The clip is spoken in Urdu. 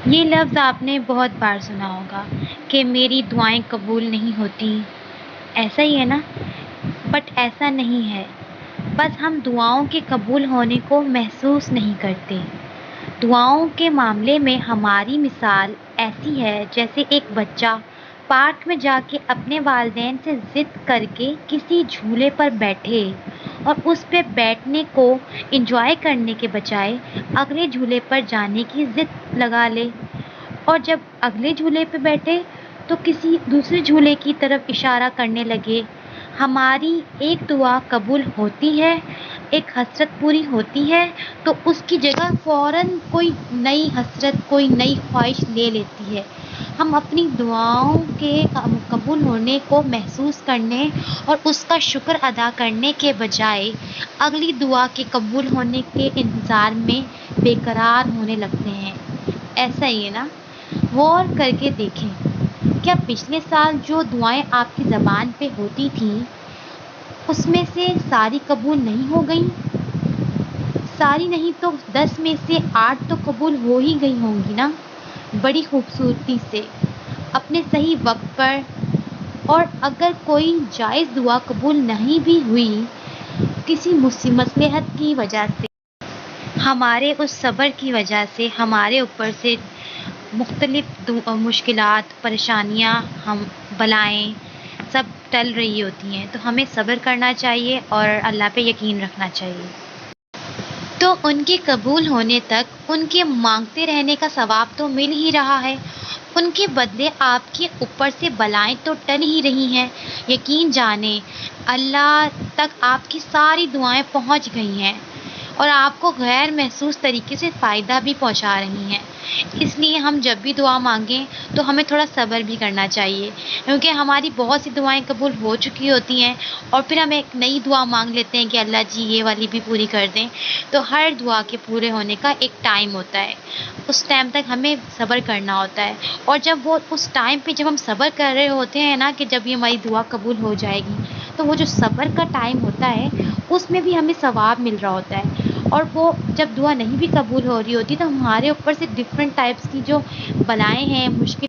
یہ لفظ آپ نے بہت بار سنا ہوگا کہ میری دعائیں قبول نہیں ہوتی، ایسا ہی ہے نا؟ بٹ ایسا نہیں ہے، بس ہم دعاؤں کے قبول ہونے کو محسوس نہیں کرتے۔ دعاؤں کے معاملے میں ہماری مثال ایسی ہے جیسے ایک بچہ پارک میں جا کے اپنے والدین سے ضد کر کے کسی جھولے پر بیٹھے اور اس پہ بیٹھنے کو انجوائے کرنے کے بجائے اگلے جھولے پر جانے کی ضد لگا لے، اور جب اگلے جھولے پہ بیٹھے تو کسی دوسرے جھولے کی طرف اشارہ کرنے لگے۔ ہماری ایک دعا قبول ہوتی ہے، ایک حسرت پوری ہوتی ہے، تو اس کی جگہ فوراً کوئی نئی حسرت، کوئی نئی خواہش لے لیتی ہے۔ ہم اپنی دعاؤں کے قبول ہونے کو محسوس کرنے اور اس کا شکر ادا کرنے کے بجائے اگلی دعا کے قبول ہونے کے انتظار میں بے قرار ہونے لگتے ہیں۔ ایسا ہی ہے نا؟ غور کر کے دیکھیں، کیا پچھلے سال جو دعائیں آپ کی زبان پہ ہوتی تھیں اس میں سے ساری قبول نہیں ہو گئیں؟ ساری نہیں تو 10 میں سے 8 تو قبول ہو ہی گئی ہوں گی نا، بڑی خوبصورتی سے، اپنے صحیح وقت پر۔ اور اگر کوئی جائز دعا قبول نہیں بھی ہوئی، کسی مصلحت کی وجہ سے، ہمارے اس صبر کی وجہ سے ہمارے اوپر سے مختلف مشکلات، پریشانیاں، بلائیں سب ٹل رہی ہوتی ہیں، تو ہمیں صبر کرنا چاہیے اور اللہ پہ یقین رکھنا چاہیے۔ تو ان کے قبول ہونے تک ان کے مانگتے رہنے کا ثواب تو مل ہی رہا ہے، ان کے بدلے آپ کے اوپر سے بلائیں تو ٹل ہی رہی ہیں۔ یقین جانیں اللہ تک آپ کی ساری دعائیں پہنچ گئی ہیں اور آپ کو غیر محسوس طریقے سے فائدہ بھی پہنچا رہی ہیں۔ اس لیے ہم جب بھی دعا مانگیں تو ہمیں تھوڑا صبر بھی کرنا چاہیے، کیونکہ ہماری بہت سی دعائیں قبول ہو چکی ہوتی ہیں اور پھر ہم ایک نئی دعا مانگ لیتے ہیں کہ اللہ جی یہ والی بھی پوری کر دیں۔ تو ہر دعا کے پورے ہونے کا ایک ٹائم ہوتا ہے، اس ٹائم تک ہمیں صبر کرنا ہوتا ہے، اور جب وہ اس ٹائم پہ جب ہم صبر کر رہے ہوتے ہیں نا کہ جب یہ ہماری دعا قبول ہو جائے گی، تو وہ جو صبر کا ٹائم ہوتا ہے اس میں بھی ہمیں ثواب مل رہا ہوتا ہے۔ اور وہ جب دعا نہیں بھی قبول ہو رہی ہوتی تو ہمارے اوپر سے ڈفرینٹ ٹائپس کی جو بلائیں ہیں، مشکل